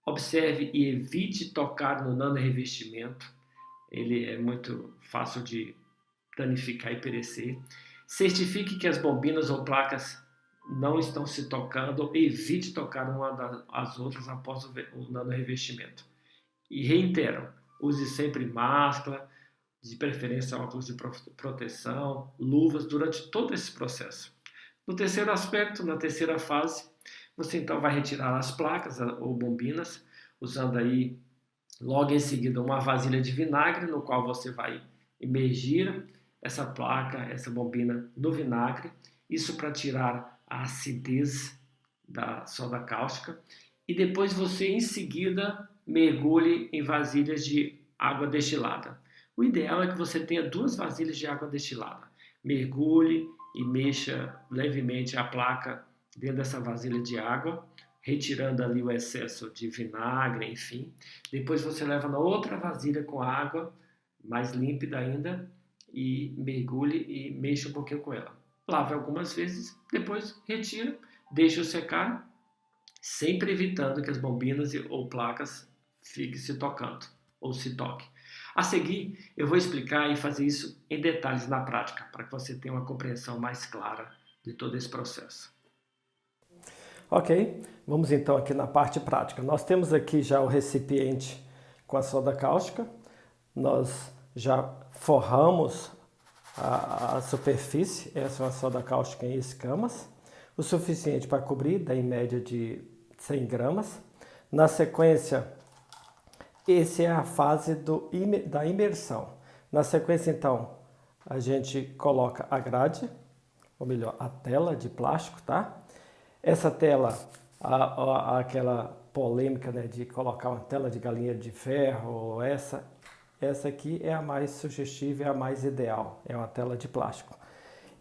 Observe e evite tocar no nanorevestimento. Ele é muito fácil de danificar e perecer. Certifique que as bobinas ou placas não estão se tocando. Evite tocar uma das outras após o nanorevestimento. E reitero, use sempre máscara, de preferência óculos de proteção, luvas durante todo esse processo. No terceiro aspecto, na terceira fase, você então vai retirar as placas ou bobinas, usando aí logo em seguida uma vasilha de vinagre, no qual você vai imergir essa placa, essa bobina no vinagre, isso para tirar a acidez da soda cáustica, e depois você em seguida mergulhe em vasilhas de água destilada. O ideal é que você tenha 2 vasilhas de água destilada. Mergulhe e mexa levemente a placa dentro dessa vasilha de água, retirando ali o excesso de vinagre, enfim. Depois você leva na outra vasilha com água, mais límpida ainda, e mergulhe e mexa um pouquinho com ela. Lave algumas vezes, depois retira, deixa secar, sempre evitando que as bobinas ou placas fiquem se tocando ou se toquem. A seguir, eu vou explicar e fazer isso em detalhes na prática, para que você tenha uma compreensão mais clara de todo esse processo. Ok, vamos então aqui na parte prática. Nós temos aqui já o recipiente com a soda cáustica. Nós já forramos a superfície, essa é uma soda cáustica em escamas, o suficiente para cobrir, dá em média de 100 gramas. Na sequência, essa é a fase da imersão. Na sequência, então, a gente coloca a grade, ou melhor, a tela de plástico, tá? Essa tela, aquela polêmica, né, de colocar uma tela de galinha de ferro, essa aqui é a mais sugestiva, é a mais ideal, é uma tela de plástico.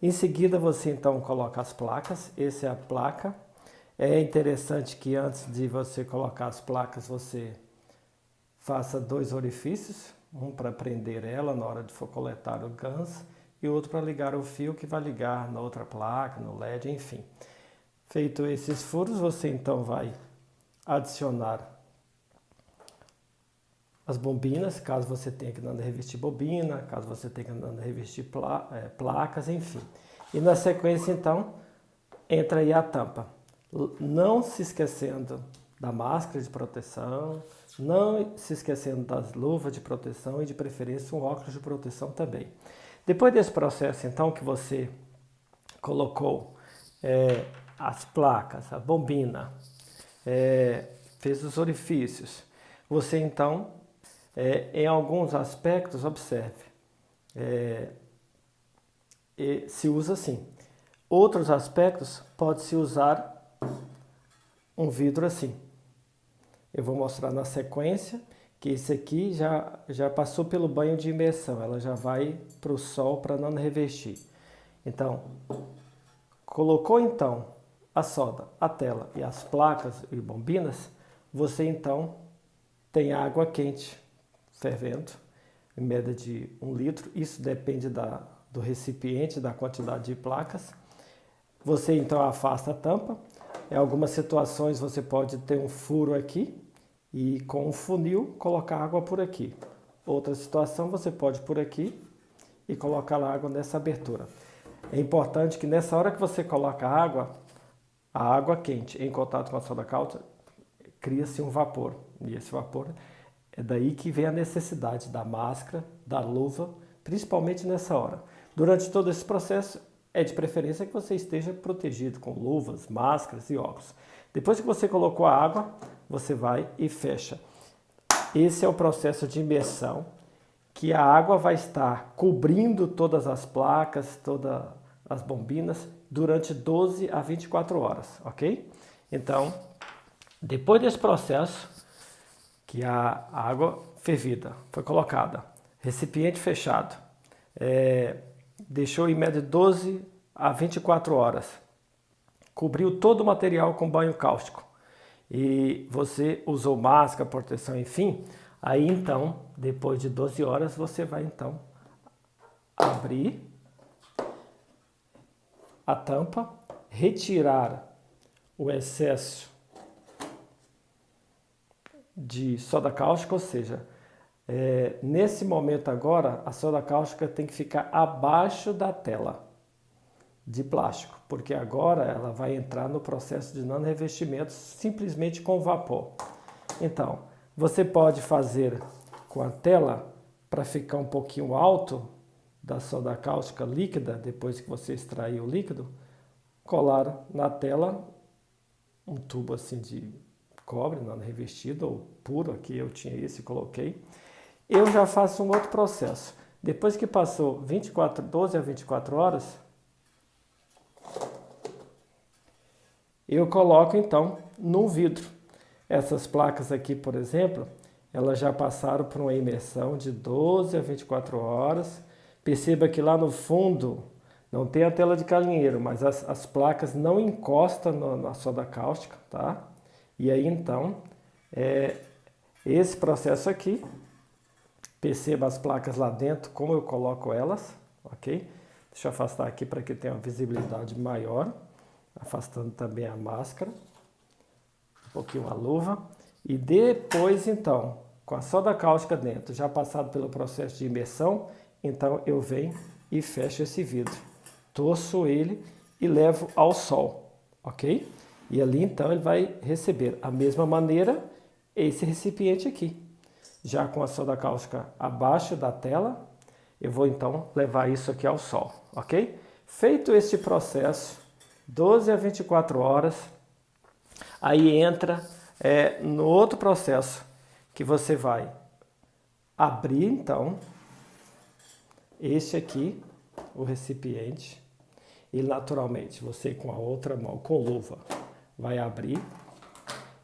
Em seguida, você então coloca as placas, essa é a placa. É interessante que antes de você colocar as placas, você faça 2 orifícios, um para prender ela na hora de for coletar o GANS e outro para ligar o fio que vai ligar na outra placa, no LED, enfim. Feito esses furos, você então vai adicionar as bobinas, caso você tenha que revestir bobina, caso você tenha que revestir placas, enfim. E na sequência, então, entra aí a tampa. Não se esquecendo da máscara de proteção, não se esquecendo das luvas de proteção e, de preferência, um óculos de proteção também. Depois desse processo, então, que você colocou as placas, a bobina, fez os orifícios, você, então, em alguns aspectos, observe, se usa assim. Outros aspectos, pode-se usar um vidro assim. Eu vou mostrar na sequência que esse aqui já passou pelo banho de imersão, ela já vai para o sol para não revestir. Então, colocou então a soda, a tela e as placas e bobinas, você então tem água quente fervendo, em média de 1 litro, isso depende do recipiente, da quantidade de placas. Você então afasta a tampa. Em algumas situações você pode ter um furo aqui e com um funil colocar água por aqui. Outra situação você pode por aqui e colocar a água nessa abertura. É importante que nessa hora que você coloca a água quente em contato com a soda cáustica, cria-se um vapor. E esse vapor é daí que vem a necessidade da máscara, da luva, principalmente nessa hora. Durante todo esse processo, é de preferência que você esteja protegido com luvas, máscaras e óculos. Depois que você colocou a água, você vai e fecha. Esse é o processo de imersão, que a água vai estar cobrindo todas as placas, todas as bombinas, durante 12 a 24 horas, ok? Então, depois desse processo, que a água fervida foi colocada, recipiente fechado, deixou em média 12 a 24 horas, cobriu todo o material com banho cáustico e você usou máscara, proteção, enfim, aí então, depois de 12 horas, você vai então abrir a tampa, retirar o excesso de soda cáustica, ou seja, nesse momento agora, a soda cáustica tem que ficar abaixo da tela de plástico, porque agora ela vai entrar no processo de nano-revestimento simplesmente com vapor. Então, você pode fazer com a tela para ficar um pouquinho alto da soda cáustica líquida, depois que você extrair o líquido, colar na tela um tubo assim de cobre, nano-revestido ou puro, aqui eu tinha esse e coloquei. Eu já faço um outro processo. Depois que passou 12 a 24 horas, eu coloco então no vidro. Essas placas aqui, por exemplo, elas já passaram por uma imersão de 12 a 24 horas. Perceba que lá no fundo não tem a tela de calinheiro, mas as placas não encostam na soda cáustica, tá? E aí então, esse processo aqui, perceba as placas lá dentro, como eu coloco elas, ok? Deixa eu afastar aqui para que tenha uma visibilidade maior, afastando também a máscara, um pouquinho a luva. E depois então, com a soda cáustica dentro, já passado pelo processo de imersão, então eu venho e fecho esse vidro, torço ele e levo ao sol, ok? E ali então ele vai receber a mesma maneira esse recipiente aqui. Já com a soda cáustica abaixo da tela, eu vou então levar isso aqui ao sol, ok? Feito este processo, 12 a 24 horas, aí entra no outro processo, que você vai abrir então este aqui, o recipiente, e naturalmente você com a outra mão, com luva, vai abrir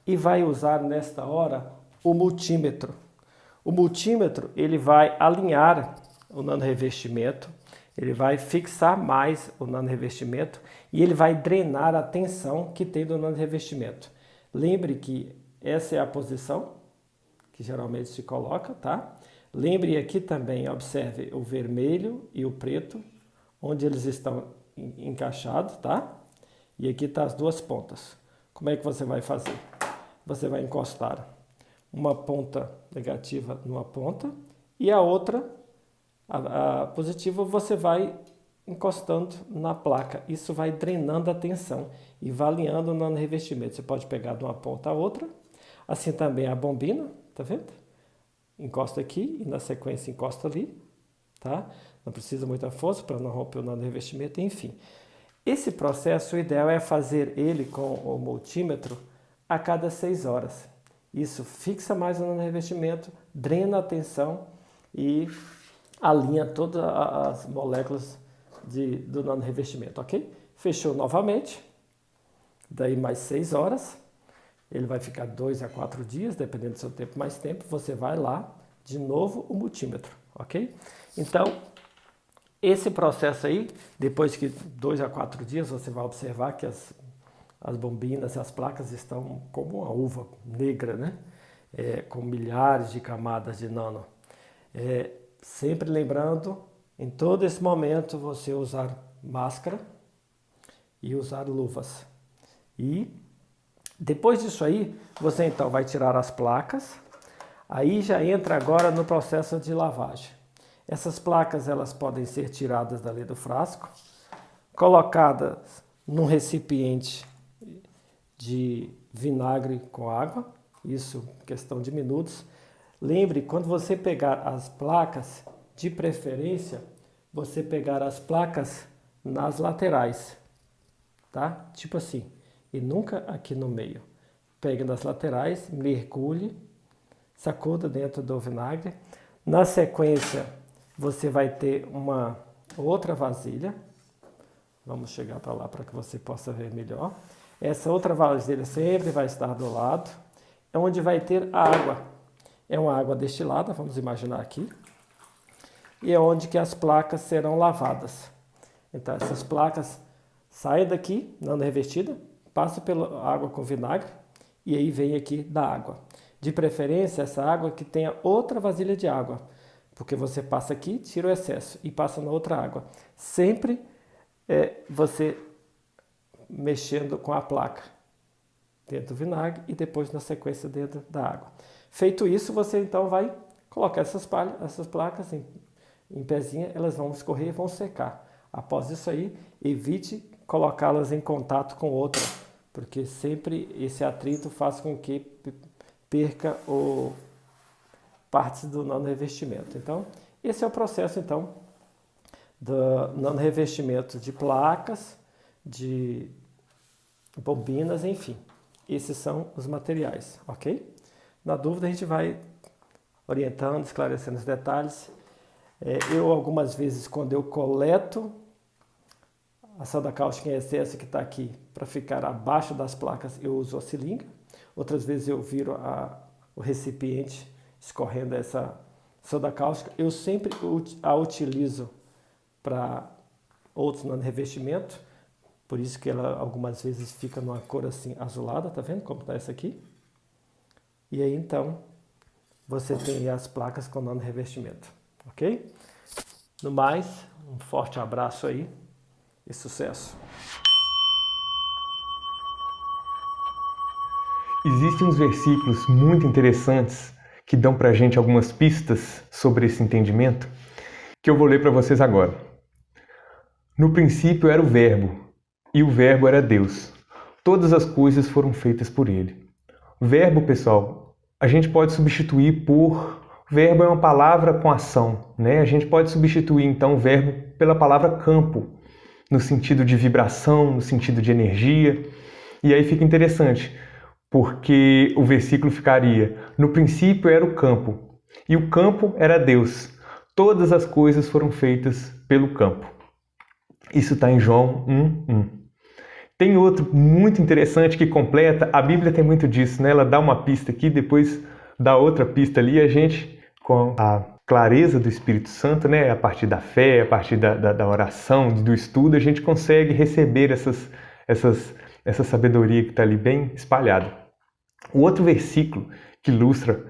e vai usar nesta hora o multímetro. O multímetro ele vai alinhar o nano-revestimento, ele vai fixar mais o nano-revestimento e ele vai drenar a tensão que tem do nano-revestimento. Lembre que essa é a posição que geralmente se coloca, tá? Lembre aqui também, observe o vermelho e o preto, onde eles estão encaixados, tá? E aqui tá as duas pontas. Como é que você vai fazer? Você vai encostar uma ponta negativa numa ponta e a outra, a positiva, você vai encostando na placa. Isso vai drenando a tensão e vai alinhando no revestimento. Você pode pegar de uma ponta a outra. Assim também a bombina, tá vendo? Encosta aqui e na sequência encosta ali, tá? Não precisa muita força para não romper o nano-revestimento, enfim. Esse processo, o ideal é fazer ele com o multímetro a cada 6 horas. Isso fixa mais o nano-revestimento, drena a tensão e alinha todas as moléculas do nano-revestimento, ok? Fechou novamente, daí mais 6 horas, ele vai ficar 2 a 4 dias, dependendo do seu tempo, mais tempo, você vai lá, de novo o multímetro, ok? Então, esse processo aí, depois que 2 a 4 dias, você vai observar que as bombinas e as placas estão como uma uva negra, né? Com milhares de camadas de nano. Sempre lembrando, em todo esse momento, você usar máscara e usar luvas. E depois disso aí, você então vai tirar as placas, aí já entra agora no processo de lavagem. Essas placas elas podem ser tiradas dali do frasco, colocadas num recipiente de vinagre com água, isso questão de minutos. Lembre, quando você pegar as placas, de preferência, você pegar as placas nas laterais, tá? Tipo assim, e nunca aqui no meio. Pegue nas laterais, mergulhe, sacuda dentro do vinagre. Na sequência, você vai ter uma outra vasilha. Vamos chegar para lá para que você possa ver melhor. Essa outra vasilha sempre vai estar do lado, onde vai ter água. É uma água destilada, vamos imaginar aqui. E é onde que as placas serão lavadas. Então, essas placas saem daqui, nano revestida, passam pela água com vinagre e aí vem aqui da água. De preferência, essa água que tenha outra vasilha de água, porque você passa aqui, tira o excesso e passa na outra água. Sempre você mexendo com a placa dentro do vinagre e depois na sequência dentro da água. Feito isso, você então vai colocar essas placas em pezinha, elas vão escorrer e vão secar. Após isso aí, evite colocá-las em contato com outra, porque sempre esse atrito faz com que perca partes do nano revestimento. Então, esse é o processo então do nano revestimento de placas, de bobinas, enfim. Esses são os materiais, ok? Na dúvida a gente vai orientando, esclarecendo os detalhes. Eu algumas vezes, quando eu coleto a soda cáustica em excesso que está aqui para ficar abaixo das placas, eu uso a seringa. Outras vezes eu viro o recipiente escorrendo essa soda cáustica. Eu sempre a utilizo para outros nano-revestimentos, por isso que ela algumas vezes fica numa cor assim azulada, tá vendo como está essa aqui? E aí então você tem as placas com nano-revestimento, ok? No mais, um forte abraço aí e sucesso! Existem uns versículos muito interessantes que dão para a gente algumas pistas sobre esse entendimento que eu vou ler para vocês agora. No princípio era o Verbo, e o Verbo era Deus. Todas as coisas foram feitas por Ele. Verbo, pessoal, a gente pode substituir por... Verbo é uma palavra com ação, né? A gente pode substituir, então, o verbo pela palavra campo, no sentido de vibração, no sentido de energia. E aí fica interessante, porque o versículo ficaria: no princípio era o campo, e o campo era Deus. Todas as coisas foram feitas pelo campo. Isso está em João 1:1. Tem outro muito interessante que completa, a Bíblia tem muito disso, né? Ela dá uma pista aqui, depois dá outra pista ali, e a gente, com a clareza do Espírito Santo, né? A partir da fé, a partir da oração, do estudo, a gente consegue receber essa sabedoria que está ali bem espalhada. O outro versículo que ilustra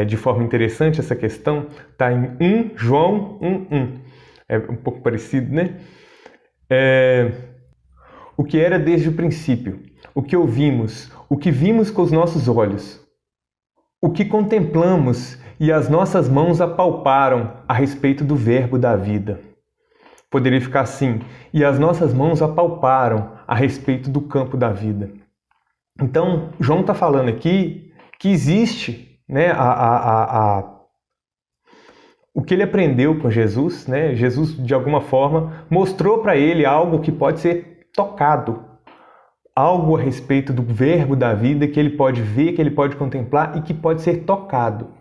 de forma interessante essa questão está em 1 João 1:1. É um pouco parecido, né? O que era desde o princípio, o que ouvimos, o que vimos com os nossos olhos, o que contemplamos e as nossas mãos apalparam a respeito do Verbo da vida. Poderia ficar assim: e as nossas mãos apalparam a respeito do campo da vida. Então, João está falando aqui que existe, né, o que ele aprendeu com Jesus, né? Jesus, de alguma forma, mostrou para ele algo que pode ser tocado, algo a respeito do Verbo da vida que ele pode ver, que ele pode contemplar e que pode ser tocado.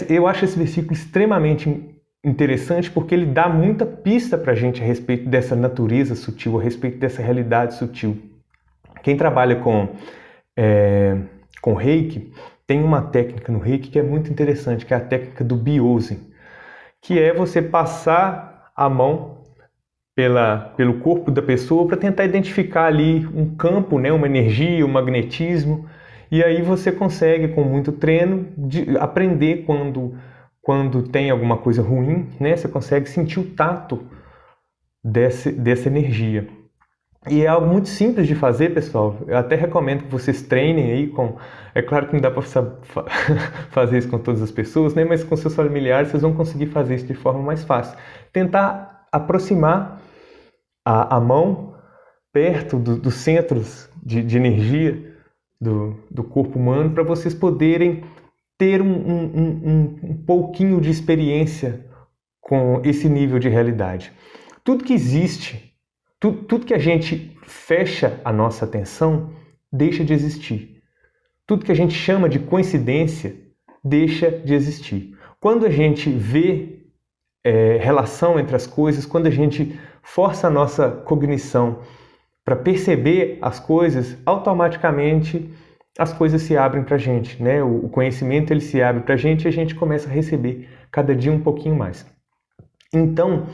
Eu acho esse versículo extremamente interessante porque ele dá muita pista para a gente a respeito dessa natureza sutil, a respeito dessa realidade sutil. Quem trabalha com Reiki, tem uma técnica no Reiki que é muito interessante, que é a técnica do Biose, que é você passar a mão pelo corpo da pessoa para tentar identificar ali um campo, né, uma energia, um magnetismo, e aí você consegue, com muito treino, aprender quando tem alguma coisa ruim, né, você consegue sentir o tato dessa energia. E é algo muito simples de fazer, pessoal. Eu até recomendo que vocês treinem aí com... É claro que não dá para fazer isso com todas as pessoas, né? Mas com seus familiares vocês vão conseguir fazer isso de forma mais fácil. Tentar aproximar a mão perto dos centros de energia do corpo humano para vocês poderem ter um pouquinho de experiência com esse nível de realidade. Tudo que existe, tudo que a gente fecha a nossa atenção, deixa de existir. Tudo que a gente chama de coincidência, deixa de existir. Quando a gente vê relação entre as coisas, quando a gente força a nossa cognição para perceber as coisas, automaticamente as coisas se abrem para a gente, né? O conhecimento ele se abre para a gente e a gente começa a receber cada dia um pouquinho mais. Então,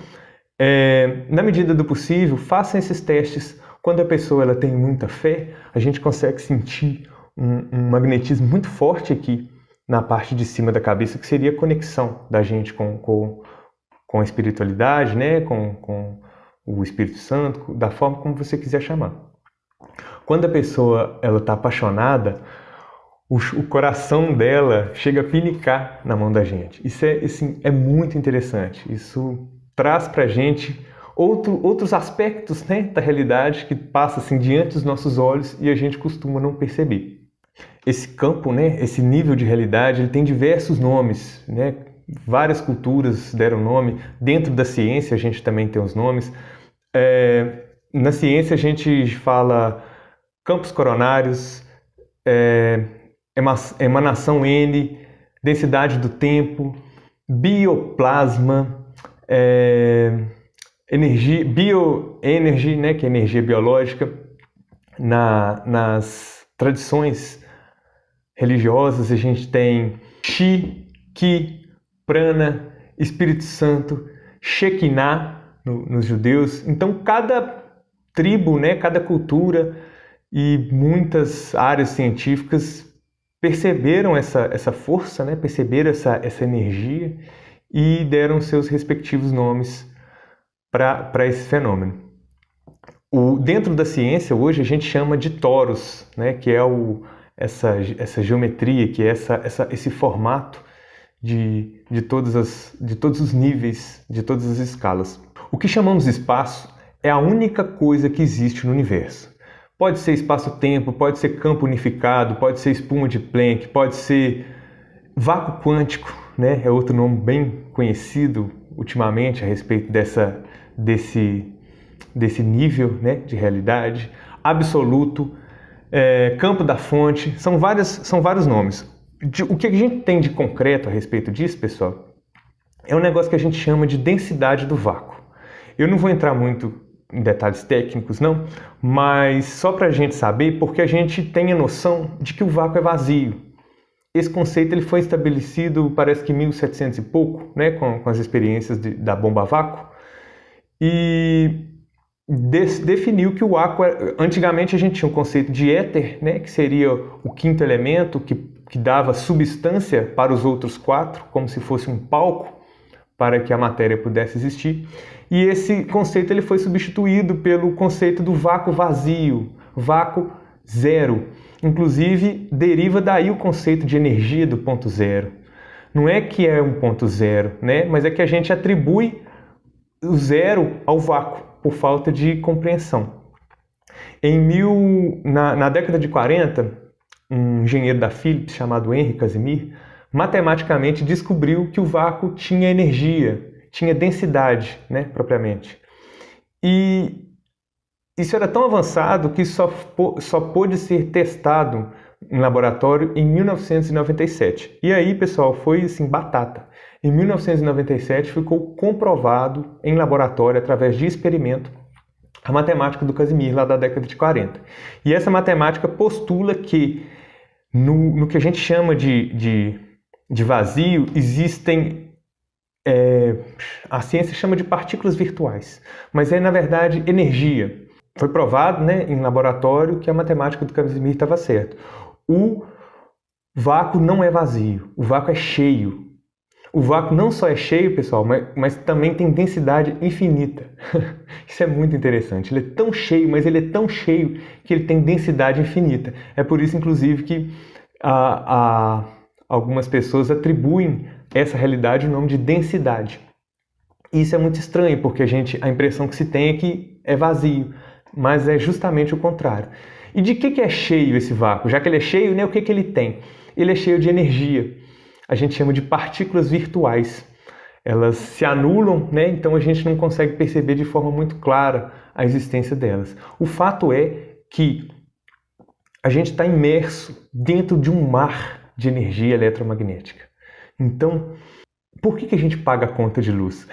na medida do possível, façam esses testes. Quando a pessoa ela tem muita fé, a gente consegue sentir um magnetismo muito forte aqui na parte de cima da cabeça, que seria a conexão da gente com a espiritualidade, né? com o Espírito Santo, da forma como você quiser chamar. Quando a pessoa está apaixonada, o coração dela chega a pinicar na mão da gente. Isso é muito interessante. Isso traz para a gente outros aspectos, né, da realidade que passa assim, diante dos nossos olhos e a gente costuma não perceber. Esse campo, né, esse nível de realidade, ele tem diversos nomes, né? Várias culturas deram nome. Dentro da ciência a gente também tem os nomes. Na ciência a gente fala campos coronários, emanação N, densidade do tempo, bioplasma, bioenergia, né, que é energia biológica. Nas tradições religiosas a gente tem Chi, Ki, Prana, Espírito Santo, Shekinah nos judeus. Então cada tribo, né, cada cultura e muitas áreas científicas perceberam essa força, né, perceberam essa energia e deram seus respectivos nomes para esse fenômeno. Dentro da ciência, hoje, a gente chama de toros, né, que é essa geometria, que é esse formato de todos os níveis, de todas as escalas. O que chamamos de espaço é a única coisa que existe no universo. Pode ser espaço-tempo, pode ser campo unificado, pode ser espuma de Planck, pode ser vácuo quântico, né, é outro nome bem conhecido ultimamente a respeito desse nível, né, de realidade, absoluto, campo da fonte, são vários nomes. O que a gente tem de concreto a respeito disso, pessoal, é um negócio que a gente chama de densidade do vácuo. Eu não vou entrar muito em detalhes técnicos, não, mas só para a gente saber, porque a gente tem a noção de que o vácuo é vazio. Esse conceito ele foi estabelecido, parece que em 1700 e pouco, né, com as experiências da bomba a vácuo, e definiu que o vácuo, antigamente a gente tinha um conceito de éter, né, que seria o quinto elemento, que dava substância para os outros quatro, como se fosse um palco para que a matéria pudesse existir. E esse conceito ele foi substituído pelo conceito do vácuo vazio, vácuo zero. Inclusive, deriva daí o conceito de energia do ponto zero. Não é que é um ponto zero, né, mas é que a gente atribui o zero ao vácuo, por falta de compreensão. Na década de 40, um engenheiro da Philips chamado Henry Casimir, matematicamente descobriu que o vácuo tinha energia, tinha densidade, né, propriamente. E isso era tão avançado que só pôde ser testado em laboratório em 1997. E aí, pessoal, foi assim, batata. Em 1997 ficou comprovado em laboratório, através de experimento, a matemática do Casimir, lá da década de 40. E essa matemática postula que no que a gente chama de vazio, existem, a ciência chama de partículas virtuais, mas é, na verdade, energia. Foi provado, né, em laboratório que a matemática do Casimir estava certa. O vácuo não é vazio, o vácuo é cheio. O vácuo não só é cheio, pessoal, mas também tem densidade infinita. Isso é muito interessante. Ele é tão cheio, mas ele é tão cheio que ele tem densidade infinita. É por isso, inclusive, que algumas pessoas atribuem essa realidade o nome de densidade. Isso é muito estranho, porque a impressão que se tem é que é vazio, mas é justamente o contrário. E de que é cheio esse vácuo? Já que ele é cheio, né, o que ele tem? Ele é cheio de energia. A gente chama de partículas virtuais. Elas se anulam, né, então a gente não consegue perceber de forma muito clara a existência delas. O fato é que a gente está imerso dentro de um mar de energia eletromagnética. Então, por que a gente paga a conta de luz?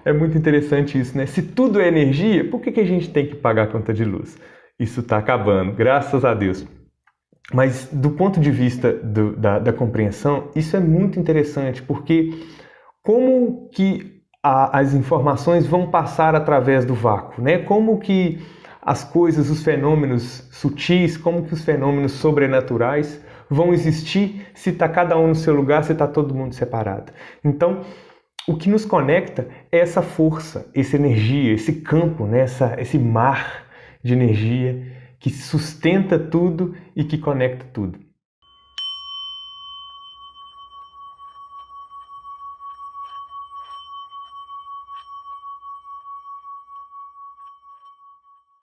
É muito interessante isso, né? Se tudo é energia, por que a gente tem que pagar a conta de luz? Isso está acabando, graças a Deus. Mas do ponto de vista da compreensão, isso é muito interessante, porque como que as informações vão passar através do vácuo, né? Como que as coisas, os fenômenos sutis, como que os fenômenos sobrenaturais vão existir se está cada um no seu lugar, se está todo mundo separado. Então, o que nos conecta é essa força, essa energia, esse campo, né? Esse mar de energia que sustenta tudo e que conecta tudo.